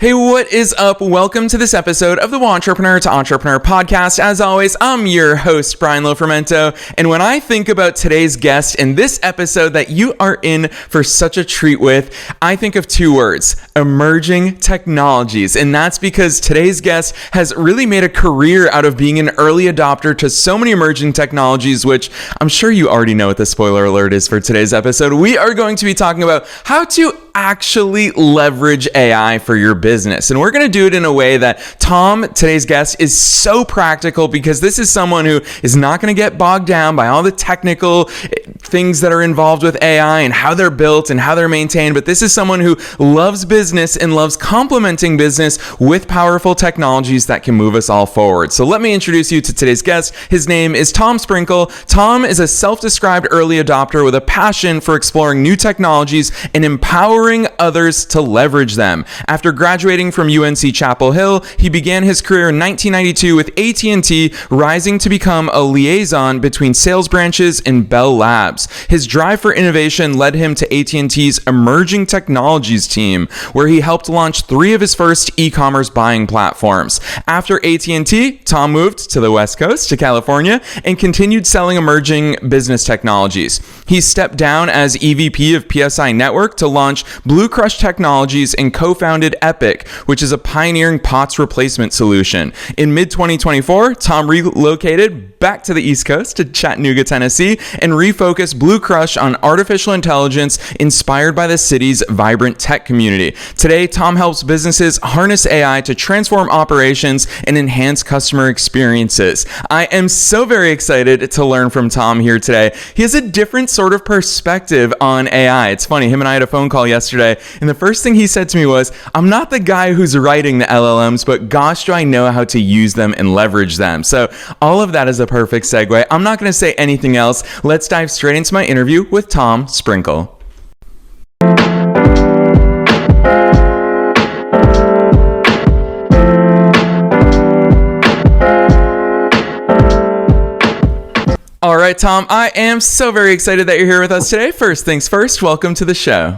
Hey, what is up? Welcome to this episode of the Entrepreneur to Entrepreneur podcast. As always, I'm your host, Brian Lofermento. And when I think about today's guest in this episode that you are in for such a treat with, I think of two words: emerging technologies. And that's because today's guest has really made a career out of being an early adopter to so many emerging technologies, which I'm sure you already know what the spoiler alert is for today's episode. We are going to be talking about how to actually leverage AI for your business. And we're going to do it in a way that Tom, today's guest, is so practical, because this is someone who is not going to get bogged down by all the technical things that are involved with AI and how they're built and how they're maintained. But this is someone who loves business and loves complementing business with powerful technologies that can move us all forward. So let me introduce you to today's guest. His name is Tom Sprinkle. Tom is a self-described early adopter with a passion for exploring new technologies and empowering others to leverage them. After graduating from UNC Chapel Hill, he began his career in 1992 with AT&T, rising to become a liaison between sales branches in Bell Labs. His drive for innovation led him to AT&T's emerging technologies team, where he helped launch 3 of his first e-commerce buying platforms. After AT&T, Tom moved to the West Coast, to California, and continued selling emerging business technologies. He stepped down as EVP of PSI Network to launch Blue Crush Technologies and co-founded Epic, which is a pioneering POTS replacement solution. In mid-2024, Tom relocated back to the East Coast, to Chattanooga, Tennessee, and refocused Blue Crush on artificial intelligence inspired by the city's vibrant tech community. Today, Tom helps businesses harness AI to transform operations and enhance customer experiences. I am so very excited to learn from Tom here today. He has a different sort of perspective on AI. It's funny, him and I had a phone call yesterday, and the first thing he said to me was, I'm not the guy who's writing the LLMs, but gosh, do I know how to use them and leverage them. So all of that is a perfect segue. I'm not going to say anything else. Let's dive straight into my interview with Tom Sprinkle. All right, Tom, I am so very excited that you're here with us today. First things first, welcome to the show.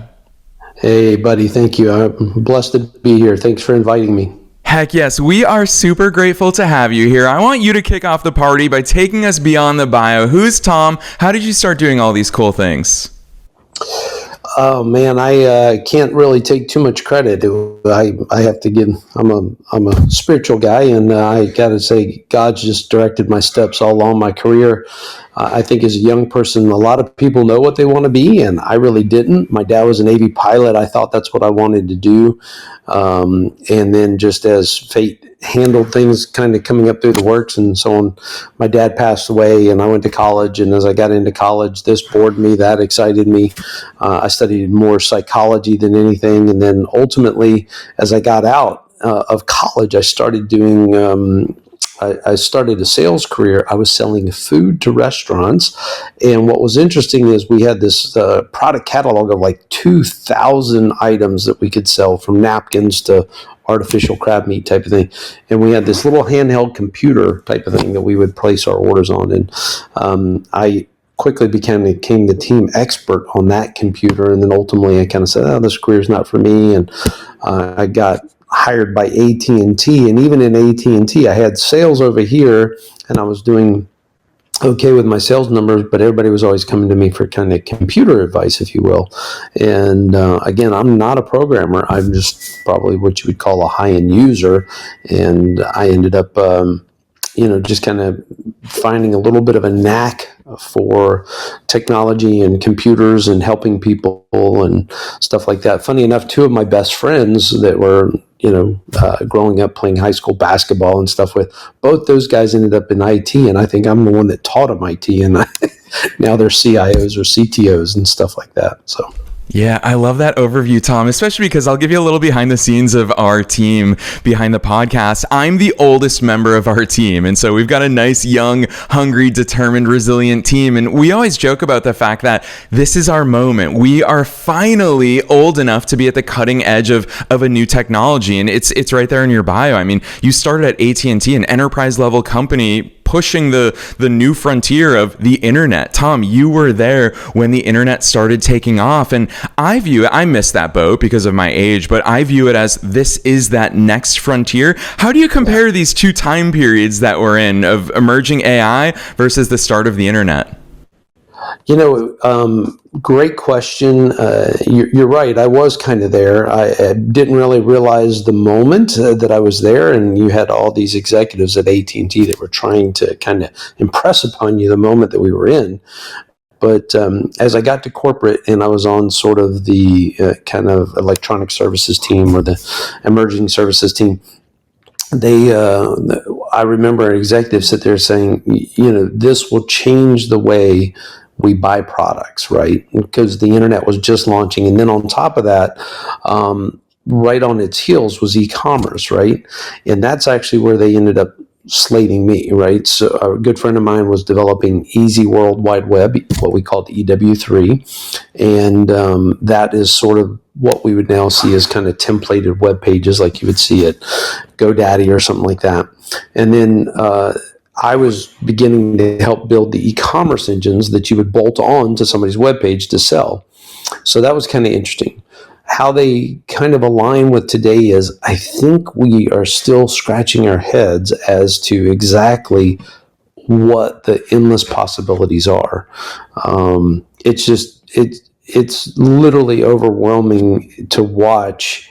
Hey, buddy. Thank you. I'm blessed to be here. Thanks for inviting me. Heck yes, we are super grateful to have you here. I want you to kick off the party by taking us beyond the bio. Who's Tom? How did you start doing all these cool things? Oh man, I can't really take too much credit. I have to give. I'm a spiritual guy, and I got to say, God's just directed my steps all along my career. I think as a young person, a lot of people know what they want to be, and I really didn't. My dad was a Navy pilot. I thought that's what I wanted to do, and then just as fate handled things kind of coming up through the works and so on, my dad passed away and I went to college. And as I got into college, this bored me, that excited me. I studied more psychology than anything. And then ultimately, as I got out of college, I started doing I started a sales career. I was selling food to restaurants. And what was interesting is we had this product catalog of like 2,000 items that we could sell, from napkins to artificial crab meat type of thing. And we had this little handheld computer type of thing that we would place our orders on. And I quickly became the team expert on that computer. And then ultimately I kind of said, this career is not for me. And I got hired by AT&T. And even in AT&T, I had sales over here and I was doing okay with my sales numbers, but everybody was always coming to me for kind of computer advice, if you will. And again, I'm not a programmer. I'm just probably what you would call a high-end user. And I ended up, just kind of finding a little bit of a knack for technology and computers and helping people and stuff like that. Funny enough, 2 of my best friends that were growing up playing high school basketball and stuff with, both those guys ended up in IT, and I think I'm the one that taught them IT, and now they're CIOs or CTOs and stuff like that. So. Yeah, I love that overview, Tom, especially because I'll give you a little behind the scenes of our team behind the podcast. I'm the oldest member of our team, and so we've got a nice, young, hungry, determined, resilient team, and we always joke about the fact that this is our moment. We are finally old enough to be at the cutting edge of a new technology, and it's right there in your bio. I mean, you started at AT&T, an enterprise-level company, pushing the new frontier of the internet. Tom, you were there when the internet started taking off, and I missed that boat because of my age, but I view it as this is that next frontier. How do you compare these two time periods that we're in of emerging AI versus the start of the internet? Great question. You're right. I was kind of there. I didn't really realize the moment that I was there, and you had all these executives at AT&T that were trying to kind of impress upon you the moment that we were in. But as I got to corporate and I was on sort of the kind of electronic services team or the emerging services team, I remember an executive sit there saying, this will change the way we buy products, right? Because the internet was just launching. And then on top of that, right on its heels was e-commerce, right? And that's actually where they ended up slating me, right? So a good friend of mine was developing Easy World Wide Web, what we called EW3. And that is sort of what we would now see as kind of templated web pages like you would see at GoDaddy or something like that. And then I was beginning to help build the e-commerce engines that you would bolt on to somebody's webpage to sell. So that was kind of interesting. How they kind of align with today is I think we are still scratching our heads as to exactly what the endless possibilities are. It's literally overwhelming to watch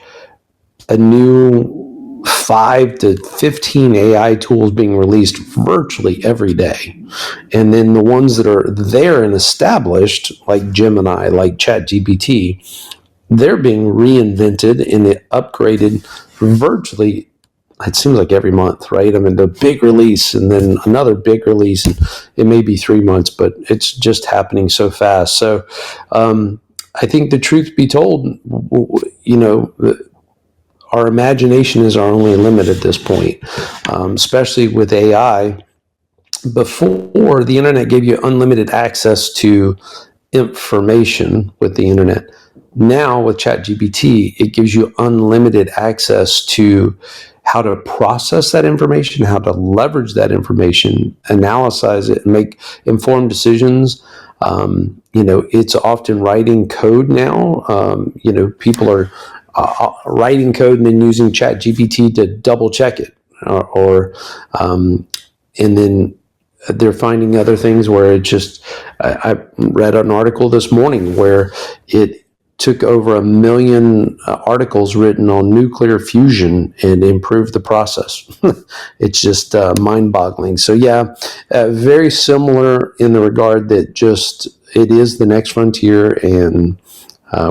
a new 5 to 15 AI tools being released virtually every day. And then the ones that are there and established, like Gemini, like ChatGPT, they're being reinvented and upgraded virtually, it seems like every month, right? I mean, the big release and then another big release, and it may be 3 months, but it's just happening so fast. So I think the truth be told, our imagination is our only limit at this point, especially with AI. Before, the internet gave you unlimited access to information with the internet. Now with ChatGPT, it gives you unlimited access to how to process that information, how to leverage that information, analyze it, and make informed decisions. It's often writing code now. People are writing code and then using ChatGPT to double check it, and then they're finding other things where I read an article this morning where it took over 1 million articles written on nuclear fusion and improved the process. It's just mind-boggling. So very similar in the regard that it is the next frontier, and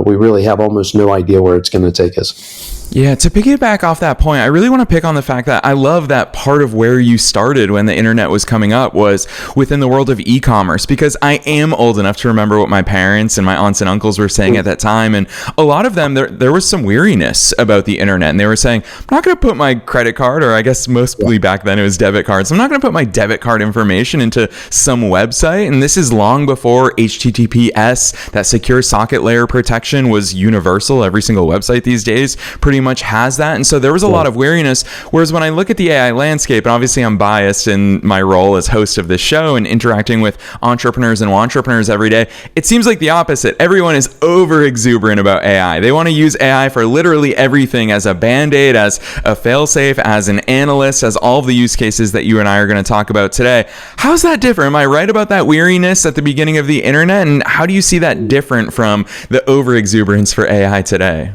we really have almost no idea where it's going to take us. Yeah, to piggyback off that point, I really want to pick on the fact that I love that part of where you started when the internet was coming up was within the world of e-commerce, because I am old enough to remember what my parents and my aunts and uncles were saying at that time. And a lot of them, there was some weariness about the internet. And they were saying, I'm not going to put my credit card, or I guess mostly back then it was debit cards. I'm not going to put my debit card information into some website. And this is long before HTTPS, that secure socket layer protection, was universal. Every single website these days pretty much has that. And so there was a lot of weariness. Whereas when I look at the AI landscape, and obviously I'm biased in my role as host of this show and interacting with entrepreneurs and entrepreneurs every day, it seems like the opposite. Everyone is over exuberant about AI. They want to use AI for literally everything, as a band-aid, as a fail-safe, as an analyst, as all of the use cases that you and I are going to talk about today. How's that different? Am I right about that weariness at the beginning of the internet? And how do you see that different from the over exuberance for AI today?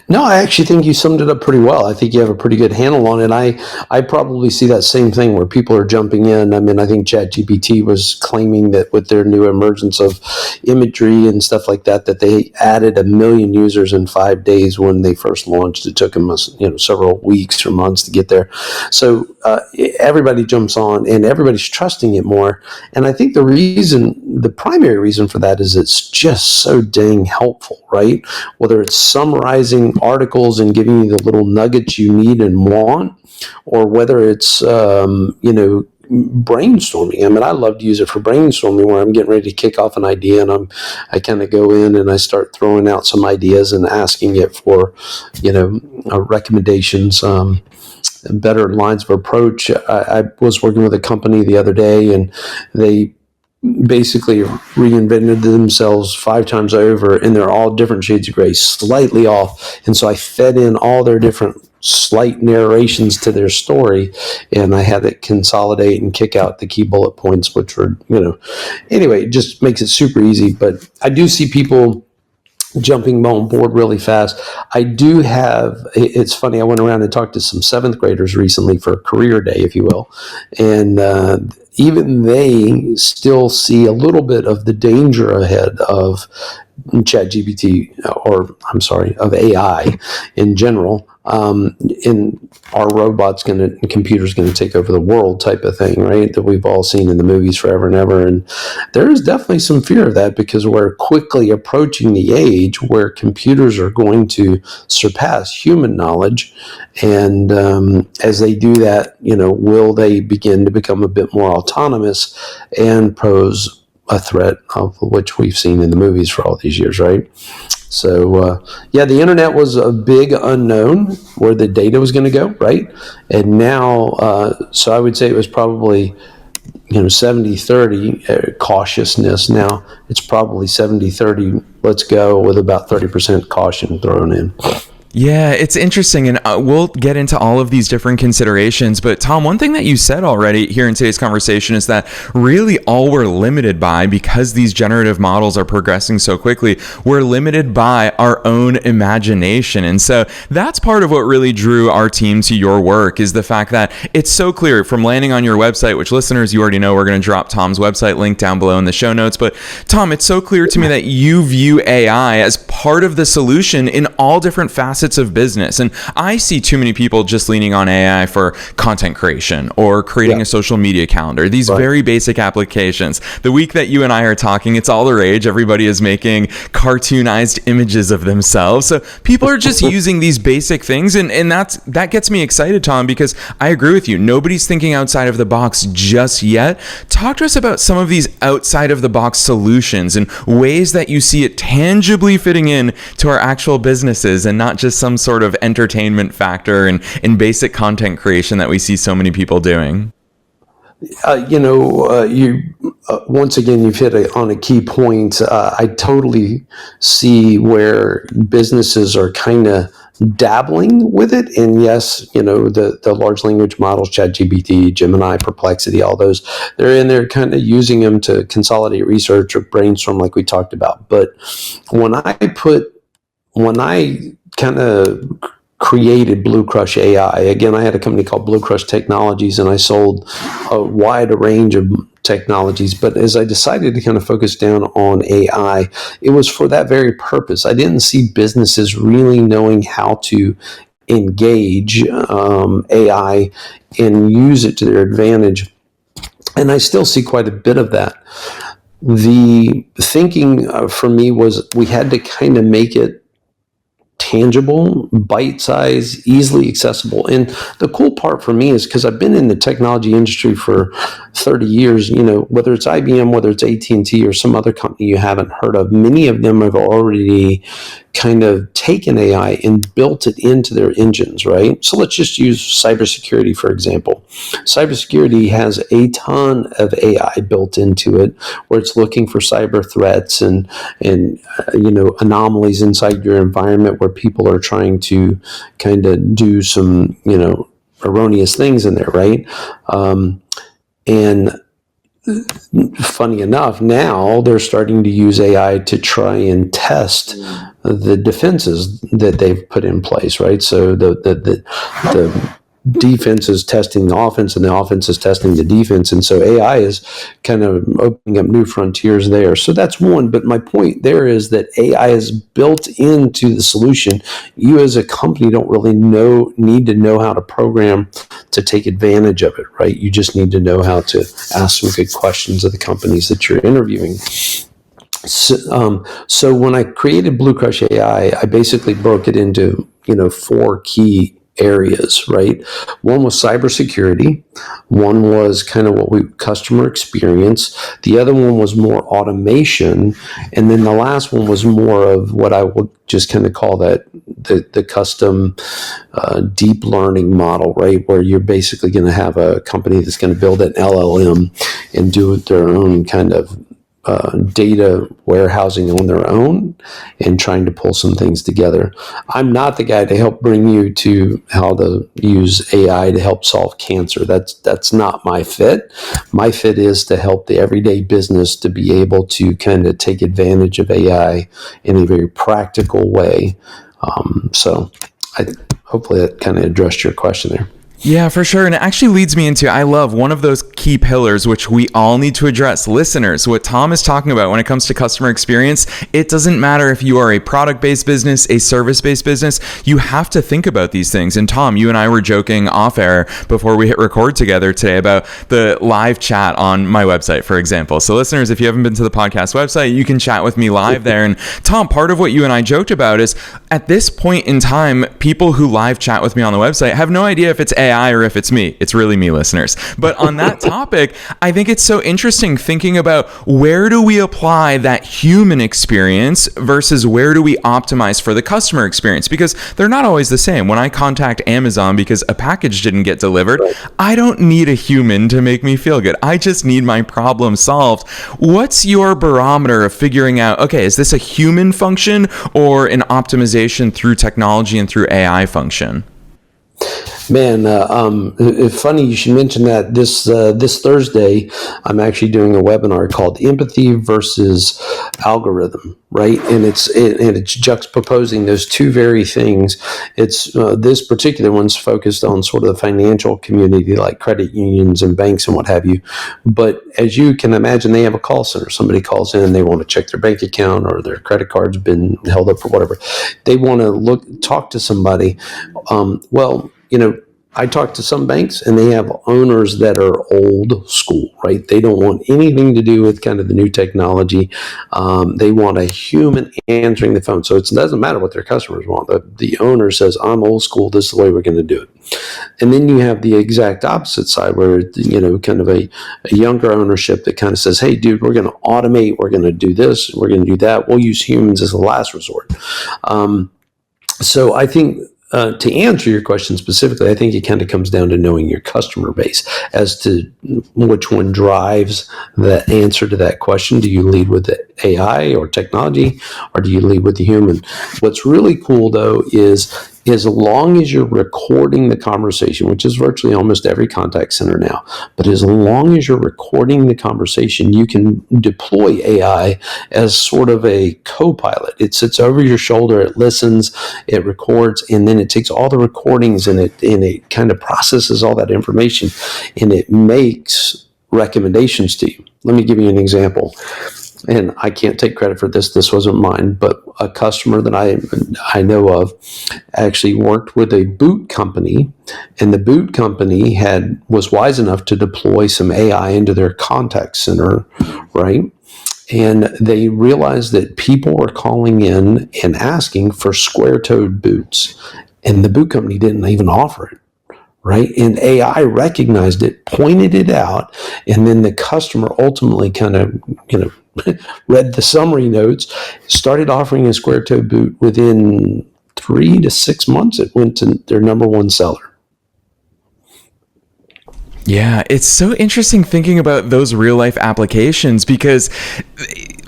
No, I actually think you summed it up pretty well. I think you have a pretty good handle on it. I probably see that same thing where people are jumping in. I mean, I think ChatGPT was claiming that with their new emergence of imagery and stuff like that, that they added 1 million users in 5 days when they first launched. It took them, several weeks or months to get there. So everybody jumps on and everybody's trusting it more. And I think the primary reason for that is it's just so dang helpful, right? Whether it's summarizing articles and giving you the little nuggets you need and want, or whether it's brainstorming. I mean, I love to use it for brainstorming, where I'm getting ready to kick off an idea, and I kind of go in and I start throwing out some ideas and asking it for recommendations. better lines of approach. I was working with a company the other day, and they basically reinvented themselves 5 times over, and they're all different shades of gray, slightly off. And so I fed in all their different slight narrations to their story, and I had it consolidate and kick out the key bullet points, which were, anyway, it just makes it super easy. But I do see people jumping on board really fast. It's funny, I went around and talked to some 7th graders recently for a career day, if you will, and even they still see a little bit of the danger ahead of ChatGPT, of AI in general. In our robots and computers going to take over the world type of thing, right? That we've all seen in the movies forever and ever. And there is definitely some fear of that, because we're quickly approaching the age where computers are going to surpass human knowledge. And as they do that, will they begin to become a bit more autonomous and pose a threat, of which we've seen in the movies for all these years, right? So, the internet was a big unknown where the data was going to go, right? And now, so I would say it was probably, 70-30 cautiousness. Now it's probably 70-30, let's go, with about 30% caution thrown in. Yeah, it's interesting, and we'll get into all of these different considerations. But Tom, one thing that you said already here in today's conversation is that really all we're limited by, because these generative models are progressing so quickly, we're limited by our own imagination. And so that's part of what really drew our team to your work, is the fact that it's so clear from landing on your website, which listeners, you already know, we're going to drop Tom's website link down below in the show notes. But Tom, it's so clear to me that you view AI as part of the solution in all different facets of business. And I see too many people just leaning on AI for content creation or creating a social media calendar, these very basic applications. The week that you and I are talking, it's all the rage. Everybody is making cartoonized images of themselves. So people are just using these basic things. And that gets me excited, Tom, because I agree with you. Nobody's thinking outside of the box just yet. Talk to us about some of these outside of the box solutions and ways that you see it tangibly fitting in to our actual businesses, and not just some sort of entertainment factor and in basic content creation that we see so many people doing. Once again, you've hit on a key point. I totally see where businesses are kind of dabbling with it. And yes, the large language models, ChatGPT, Gemini, Perplexity, all those, they're in there kind of using them to consolidate research or brainstorm like we talked about. But when I kind of created Blue Crush AI. Again, I had a company called Blue Crush Technologies, and I sold a wide range of technologies. But as I decided to kind of focus down on AI, it was for that very purpose. I didn't see businesses really knowing how to engage AI and use it to their advantage. And I still see quite a bit of that. The thinking for me was we had to kind of make it tangible, bite-sized, easily accessible. And the cool part for me is, because I've been in the technology industry for 30 years, whether it's IBM, whether it's AT&T, or some other company you haven't heard of, many of them have already kind of taken AI and built it into their engines, right? So let's just use cybersecurity, for example. Cybersecurity has a ton of AI built into it, where it's looking for cyber threats and anomalies inside your environment where people are trying to kind of do some, erroneous things in there, right? And funny enough, now they're starting to use AI to try and test the defenses that they've put in place, right? So the defense is testing the offense, and the offense is testing the defense. And so AI is kind of opening up new frontiers there. So that's one. But my point there is that AI is built into the solution. You as a company don't really need to know how to program to take advantage of it, right? You just need to know how to ask some good questions of the companies that you're interviewing. So when I created Blue Crush AI, I basically broke it into 4 key areas, right? One was cybersecurity. One was kind of customer experience. The other one was more automation. And then the last one was more of what I would just kind of call that the custom deep learning model, right? Where you're basically going to have a company that's going to build an LLM and do their own kind of data warehousing on their own and trying to pull some things together. I'm not the guy to help bring you to how to use AI to help solve cancer. That's not my fit. My fit is to help the everyday business to be able to kind of take advantage of AI in a very practical way. So hopefully that kind of addressed your question there. Yeah, for sure. And it actually leads me into, I love one of those key pillars, which we all need to address. Listeners, what Tom is talking about when it comes to customer experience, it doesn't matter if you are a product-based business, a service-based business, you have to think about these things. And Tom, you and I were joking off air before we hit record together today about the live chat on my website, for example. So listeners, if you haven't been to the podcast website, you can chat with me live there. And Tom, part of what you and I joked about is at this point in time, people who live chat with me on the website have no idea if it's AI or if it's me. It's really me, listeners. But on that topic, I think it's so interesting thinking about where do we apply that human experience versus where do we optimize for the customer experience? Because they're not always the same. When I contact Amazon because a package didn't get delivered, I don't need a human to make me feel good. I just need my problem solved. What's your barometer of figuring out, okay, is this a human function or an optimization through technology and through AI function? Man, funny you should mention that. This Thursday, I'm actually doing a webinar called "Empathy versus Algorithm," right? And it's juxtaposing those two very things. It's this particular one's focused on sort of the financial community, like credit unions and banks and what have you. But as you can imagine, they have a call center. Somebody calls in, they want to check their bank account or their credit card's been held up or whatever. They want to talk to somebody. I talk to some banks and they have owners that are old school, right? They don't want anything to do with kind of the new technology. They want a human answering the phone. So it doesn't matter what their customers want. The owner says, I'm old school. This is the way we're going to do it. And then you have the exact opposite side where, kind of a younger ownership that kind of says, hey, dude, we're going to automate. We're going to do this. We're going to do that. We'll use humans as a last resort. So I think, to answer your question specifically, I think it kind of comes down to knowing your customer base as to which one drives the answer to that question. Do you lead with the AI or technology, or do you lead with the human? What's really cool, though, is as long as you're recording the conversation, which is virtually almost every contact center now, but as long as you're recording the conversation, you can deploy AI as sort of a co-pilot. It sits over your shoulder, it listens, it records, and then it takes all the recordings and it kind of processes all that information and it makes recommendations to you. Let me give you an example. And I can't take credit for this. This wasn't mine, but a customer that I know of actually worked with a boot company, and the boot company was wise enough to deploy some AI into their contact center, right? And they realized that people were calling in and asking for square-toed boots, and the boot company didn't even offer it. Right. And AI recognized it, pointed it out, and then the customer ultimately kind of, read the summary notes, started offering a square-toe boot. Within 3 to 6 months, it went to their number one seller. Yeah, it's so interesting thinking about those real life applications because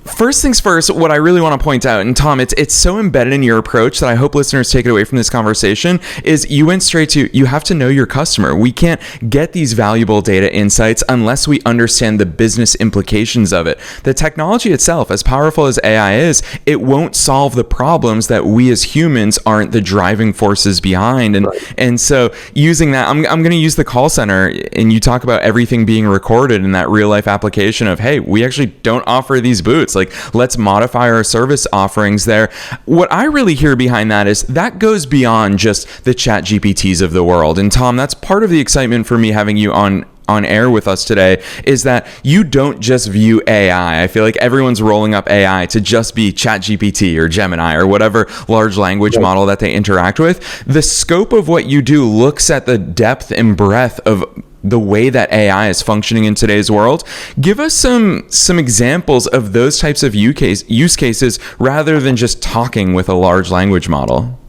first things first, what I really want to point out, and Tom, it's so embedded in your approach that I hope listeners take it away from this conversation, is you went straight to, you have to know your customer. We can't get these valuable data insights unless we understand the business implications of it. The technology itself, as powerful as AI is, it won't solve the problems that we as humans aren't the driving forces behind. And so using that, I'm going to use the call center, and you talk about everything being recorded in that real life application of, hey, we actually don't offer these boots. Like, let's modify our service offerings there. What I really hear behind that is that goes beyond just the chat GPTs of the world. And Tom, that's part of the excitement for me having you on on air with us today is that you don't just view AI. I feel like everyone's rolling up AI to just be ChatGPT or Gemini or whatever large language model that they interact with. The scope of what you do looks at the depth and breadth of the way that AI is functioning in today's world. Give us some examples of those types of use cases rather than just talking with a large language model.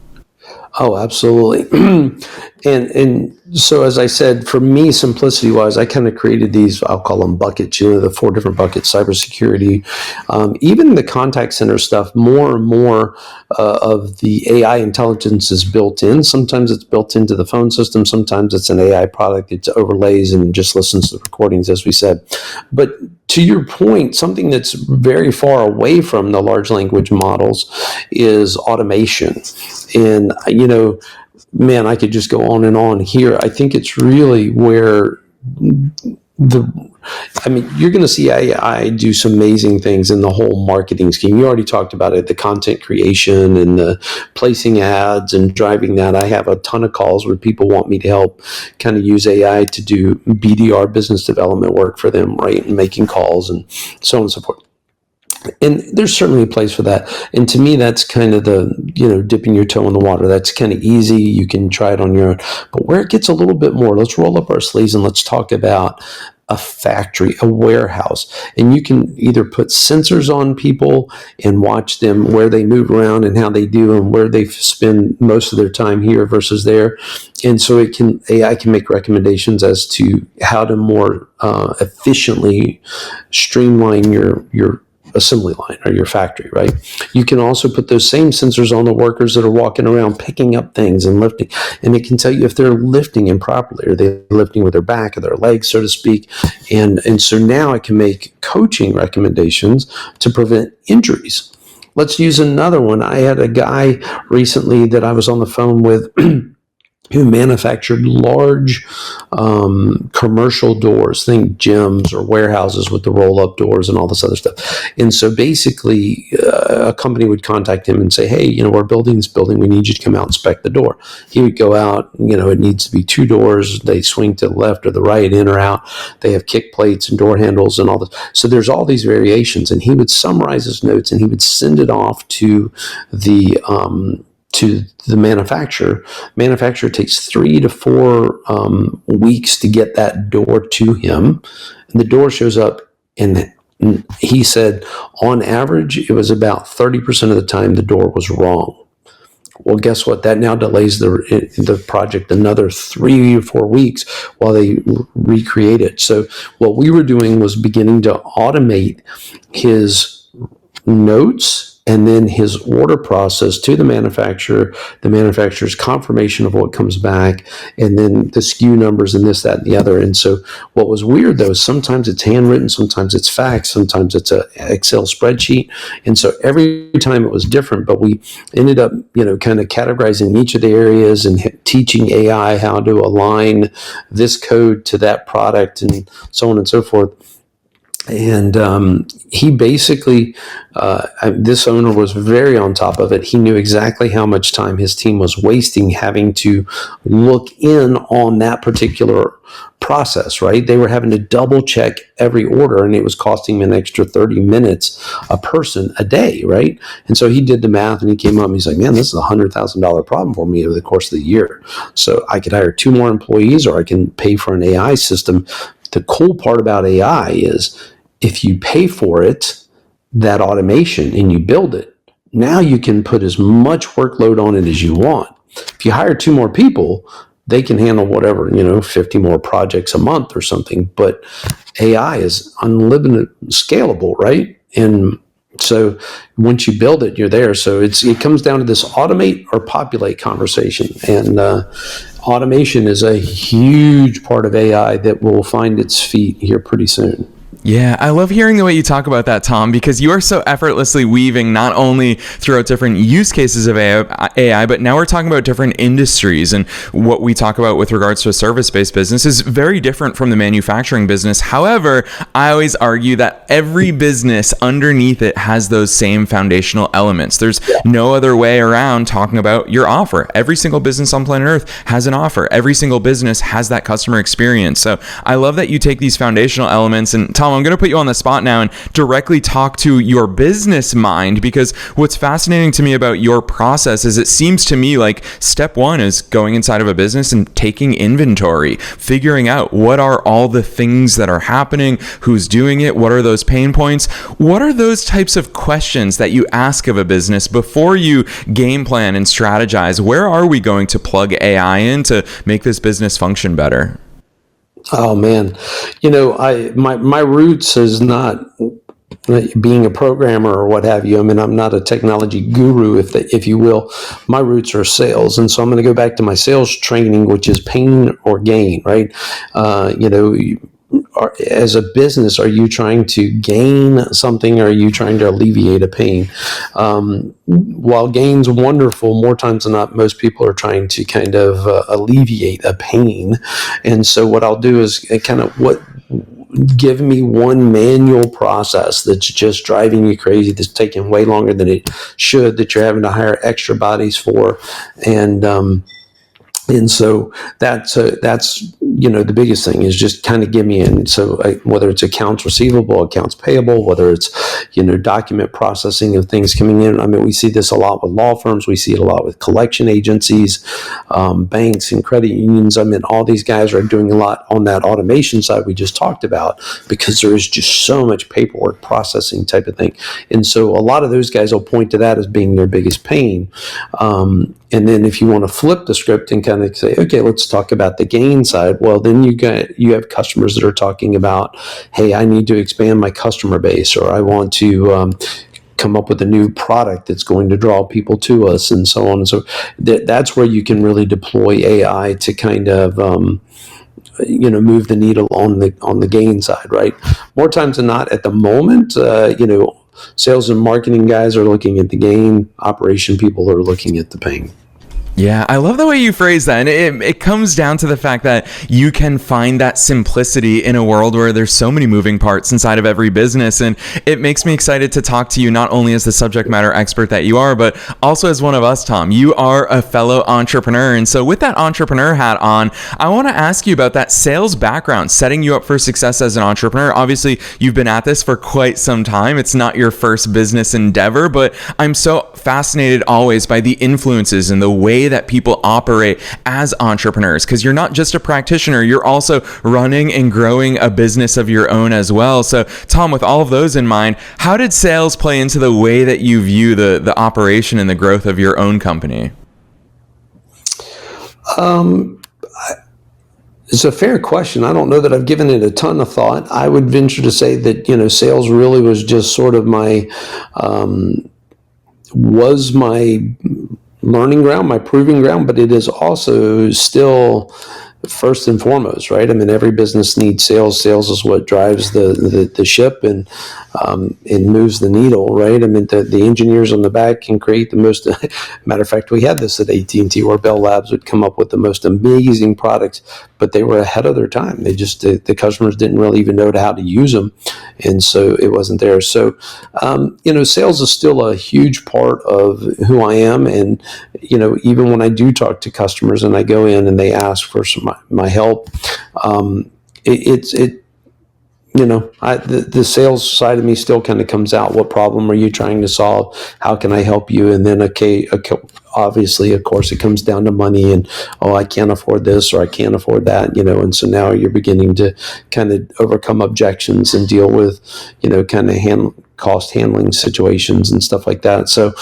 Oh, absolutely. And so, as I said, for me, simplicity wise, I kind of created these, I'll call them buckets, the 4 different buckets: cybersecurity, even the contact center stuff. More and more of the AI intelligence is built in. Sometimes it's built into the phone system. Sometimes it's an AI product. It overlays and just listens to the recordings, as we said. But to your point, something that's very far away from the large language models is automation. And, man, I could just go on and on here. I think it's really where you're going to see AI do some amazing things in the whole marketing scheme. You already talked about it, the content creation and the placing ads and driving that. I have a ton of calls where people want me to help kind of use AI to do BDR, business development work for them, right? And making calls and so on and so forth. And there's certainly a place for that. And to me, that's kind of the, dipping your toe in the water. That's kind of easy. You can try it on your own. But where it gets a little bit more, let's roll up our sleeves and let's talk about a factory, a warehouse. And you can either put sensors on people and watch them where they move around and how they do and where they spend most of their time here versus there. And so AI can make recommendations as to how to more efficiently streamline your assembly line or your factory, right? You can also put those same sensors on the workers that are walking around picking up things and lifting, and it can tell you if they're lifting improperly. Are they lifting with their back or their legs, so to speak? And so now it can make coaching recommendations to prevent injuries. Let's use another one. I had a guy recently that I was on the phone with who manufactured large commercial doors, think gyms or warehouses with the roll-up doors and all this other stuff. And so basically, a company would contact him and say, hey, we're building this building. We need you to come out and inspect the door. He would go out, it needs to be 2 doors. They swing to the left or the right, in or out. They have kick plates and door handles and all this. So there's all these variations. And he would summarize his notes and he would send it off to the manufacturer. Manufacturer takes 3 to 4 weeks to get that door to him. And the door shows up, and he said on average, it was about 30% of the time the door was wrong. Well, guess what? That now delays the project another 3 or 4 weeks while they recreate it. So what we were doing was beginning to automate his notes and then his order process to the manufacturer, the manufacturer's confirmation of what comes back, and then the SKU numbers and this, that, and the other. And so what was weird, though, is sometimes it's handwritten, sometimes it's fax, sometimes it's an Excel spreadsheet. And so every time it was different, but we ended up, kind of categorizing each of the areas and teaching AI how to align this code to that product and so on and so forth. And he basically, this owner was very on top of it. He knew exactly how much time his team was wasting having to look in on that particular process, right? They were having to double check every order, and it was costing him an extra 30 minutes a person a day, right? And so he did the math, and he came up and he's like, man, this is a $100,000 problem for me over the course of the year. So I could hire 2 more employees, or I can pay for an AI system. The cool part about AI is if you pay for it, that automation, and you build it, now you can put as much workload on it as you want. If you hire 2 more people, they can handle whatever, 50 more projects a month or something. But AI is unlimited scalable, right? And so once you build it, you're there. So it comes down to this automate or populate conversation. And automation is a huge part of AI that will find its feet here pretty soon. Yeah, I love hearing the way you talk about that, Tom, because you are so effortlessly weaving not only throughout different use cases of AI, but now we're talking about different industries. And what we talk about with regards to a service-based business is very different from the manufacturing business. However, I always argue that every business underneath it has those same foundational elements. There's no other way around talking about your offer. Every single business on planet Earth has an offer. Every single business has that customer experience. So I love that you take these foundational elements. And Tom, I'm going to put you on the spot now and directly talk to your business mind, because what's fascinating to me about your process is it seems to me like step one is going inside of a business and taking inventory, figuring out what are all the things that are happening, who's doing it, what are those pain points, what are those types of questions that you ask of a business before you game plan and strategize. Where are we going to plug AI in to make this business function better? Oh man, my roots is not being a programmer or what have you. I mean, I'm not a technology guru, if you will. My roots are sales, and so I'm going to go back to my sales training, which is pain or gain, right? As a business, are you trying to gain something, or are you trying to alleviate a pain? While gain's wonderful, more times than not, most people are trying to kind of alleviate a pain. And so what I'll do is give me one manual process that's just driving you crazy, that's taking way longer than it should, that you're having to hire extra bodies for. And so that's the biggest thing is just kind of give me in. So whether it's accounts receivable, accounts payable, whether it's document processing of things coming in. I mean, we see this a lot with law firms. We see it a lot with collection agencies, banks, and credit unions. I mean, all these guys are doing a lot on that automation side we just talked about, because there is just so much paperwork processing type of thing. And so a lot of those guys will point to that as being their biggest pain. And then if you want to flip the script and kind of say, okay, let's talk about the gain side. Well, then you have customers that are talking about, hey, I need to expand my customer base, or I want to come up with a new product that's going to draw people to us, and so on. And so that's where you can really deploy AI to kind of move the needle on the gain side, right? More times than not, at the moment, sales and marketing guys are looking at the gain. Operation people are looking at the pain. Yeah, I love the way you phrase that. And it comes down to the fact that you can find that simplicity in a world where there's so many moving parts inside of every business. And it makes me excited to talk to you, not only as the subject matter expert that you are, but also as one of us, Tom. You are a fellow entrepreneur. And so with that entrepreneur hat on, I want to ask you about that sales background, setting you up for success as an entrepreneur. Obviously, you've been at this for quite some time. It's not your first business endeavor, but I'm so fascinated always by the influences and the way that people operate as entrepreneurs, because you're not just a practitioner, you're also running and growing a business of your own as well. So Tom, with all of those in mind, how did sales play into the way that you view the operation and the growth of your own company? It's a fair question. I don't know that I've given it a ton of thought. I would venture to say that, sales really was just sort of my learning ground, my proving ground, but it is also still first and foremost, right? I mean, every business needs sales. Sales is what drives the ship and moves the needle, right? I mean, the engineers on the back can create the most. Matter of fact, we had this at AT&T, where Bell Labs would come up with the most amazing products, but they were ahead of their time. They just the customers didn't really even know how to use them, and so it wasn't there. So, sales is still a huge part of who I am, and even when I do talk to customers and I go in and they ask for my help, the sales side of me still kind of comes out. What problem are you trying to solve? How can I help you? And then, obviously, of course, it comes down to money and, I can't afford this or I can't afford that, and so now you're beginning to kind of overcome objections and deal with, kind of cost handling situations and stuff like that. So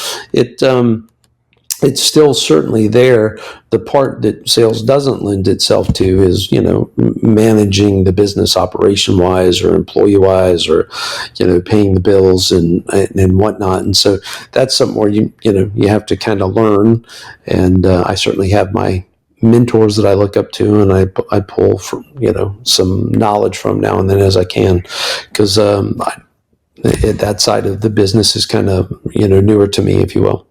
it's still certainly there. The part that sales doesn't lend itself to is, managing the business operation wise or employee wise, or, paying the bills and whatnot. And so that's something where you have to kind of learn. And I certainly have my mentors that I look up to, and I pull from, some knowledge from now and then as I can, because that side of the business is kind of, newer to me, if you will.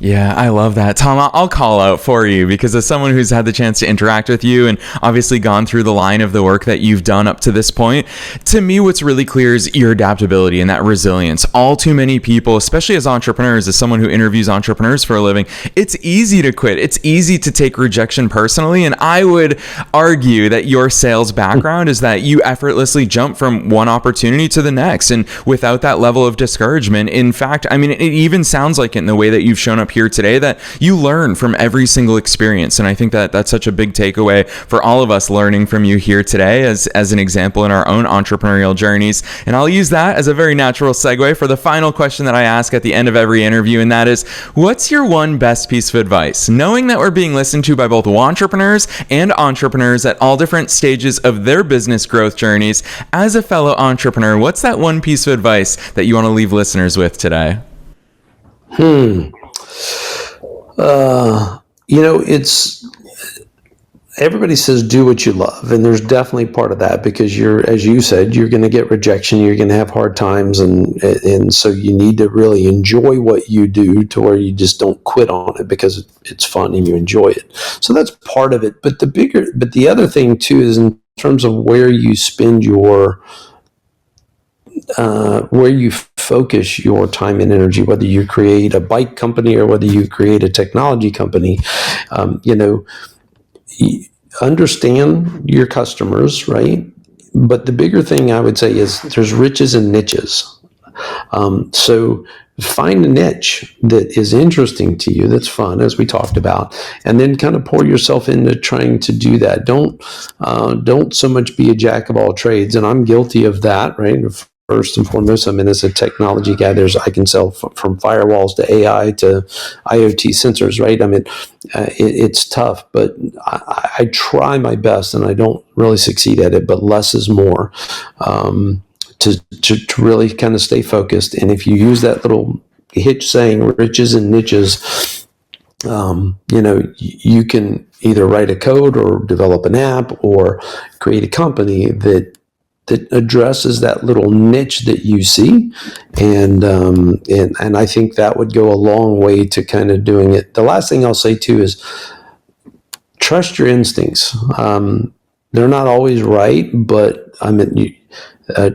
Yeah, I love that. Tom, I'll call out for you because as someone who's had the chance to interact with you and obviously gone through the line of the work that you've done up to this point, to me, what's really clear is your adaptability and that resilience. All too many people, especially as entrepreneurs, as someone who interviews entrepreneurs for a living, it's easy to quit. It's easy to take rejection personally. And I would argue that your sales background is that you effortlessly jump from one opportunity to the next and without that level of discouragement. In fact, I mean, it even sounds like it in the way that you've shown up here today that you learn from every single experience. And I think that that's such a big takeaway for all of us learning from you here today as an example in our own entrepreneurial journeys. And I'll use that as a very natural segue for the final question that I ask at the end of every interview. And that is, what's your one best piece of advice? Knowing that we're being listened to by both entrepreneurs and entrepreneurs at all different stages of their business growth journeys, as a fellow entrepreneur, what's that one piece of advice that you want to leave listeners with today? It's everybody says do what you love, and there's definitely part of that because as you said, you're going to get rejection, you're going to have hard times, and so you need to really enjoy what you do to where you just don't quit on it because it's fun and you enjoy it. So that's part of it. But the other thing too is in terms of where you spend where you focus your time and energy, whether you create a bike company or whether you create a technology company, understand your customers, right? But the bigger thing I would say is there's riches and niches. So find a niche that is interesting to you, that's fun, as we talked about, and then kind of pour yourself into trying to do that. Don't so much be a jack of all trades, and I'm guilty of that, right? First and foremost, as a technology guy, I can sell from firewalls to AI to IoT sensors, right? It's tough, but I try my best, and I don't really succeed at it. But less is more. To really kind of stay focused, and if you use that little hitch saying, "riches and niches," you can either write a code or develop an app or create a company that addresses that little niche that you see, and I think that would go a long way to kind of doing it. The last thing I'll say too is trust your instincts. They're not always right, but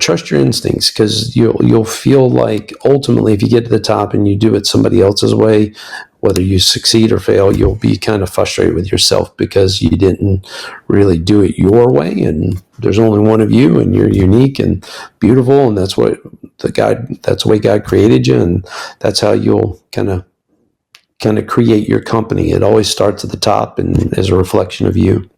trust your instincts, because you'll feel like ultimately if you get to the top and you do it somebody else's way, whether you succeed or fail, you'll be kind of frustrated with yourself because you didn't really do it your way, and there's only one of you, and you're unique and beautiful, and that's the way God created you, and that's how you'll kind of create your company. It always starts at the top and is a reflection of you.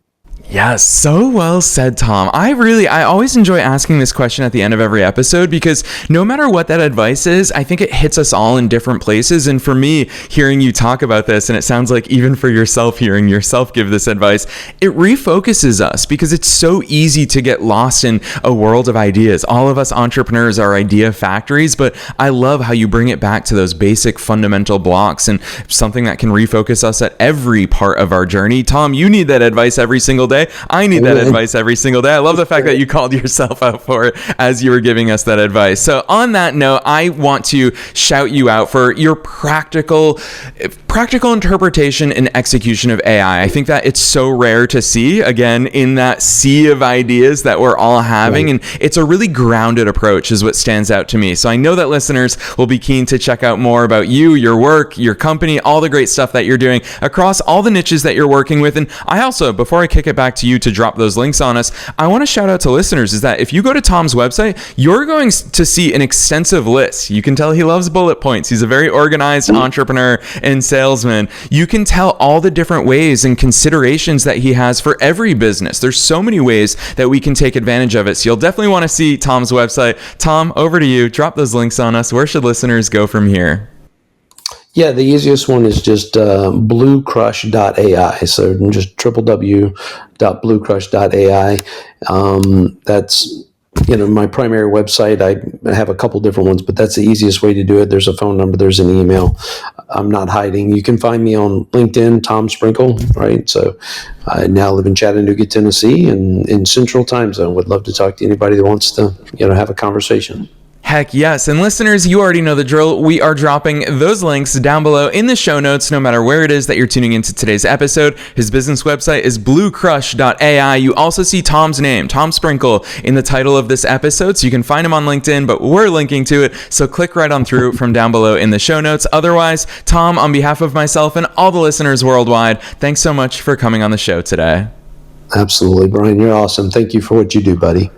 Yes, so well said, Tom. I always enjoy asking this question at the end of every episode because no matter what that advice is, I think it hits us all in different places. And for me, hearing you talk about this, and it sounds like even for yourself, hearing yourself give this advice, it refocuses us because it's so easy to get lost in a world of ideas. All of us entrepreneurs are idea factories, but I love how you bring it back to those basic fundamental blocks and something that can refocus us at every part of our journey. Tom, you need that advice every single day. I need that advice every single day. I love the fact that you called yourself out for it as you were giving us that advice. So on that note, I want to shout you out for your practical interpretation and execution of AI. I think that it's so rare to see, again, in that sea of ideas that we're all having. Right. And it's a really grounded approach is what stands out to me. So I know that listeners will be keen to check out more about you, your work, your company, all the great stuff that you're doing across all the niches that you're working with. And I also, before I kick it back to you to drop those links on us, I want to shout out to listeners is that if you go to Tom's website, you're going to see an extensive list. You can tell he loves bullet points. He's a very organized entrepreneur and salesman. You can tell all the different ways and considerations that he has for every business. There's so many ways that we can take advantage of it. So you'll definitely want to see Tom's website. Tom, over to you. Drop those links on us. Where should listeners go from here? Yeah, the easiest one is just bluecrush.ai. So just www.bluecrush.ai. That's my primary website. I have a couple different ones, but that's the easiest way to do it. There's a phone number, there's an email. I'm not hiding. You can find me on LinkedIn, Tom Sprinkle, right? So I now live in Chattanooga, Tennessee, and in Central Time Zone. Would love to talk to anybody that wants to, have a conversation. Heck yes. And listeners, you already know the drill. We are dropping those links down below in the show notes, no matter where it is that you're tuning into today's episode. His business website is bluecrush.ai. You also see Tom's name, Tom Sprinkle, in the title of this episode. So you can find him on LinkedIn, but we're linking to it. So click right on through from down below in the show notes. Otherwise, Tom, on behalf of myself and all the listeners worldwide, thanks so much for coming on the show today. Absolutely, Brian. You're awesome. Thank you for what you do, buddy.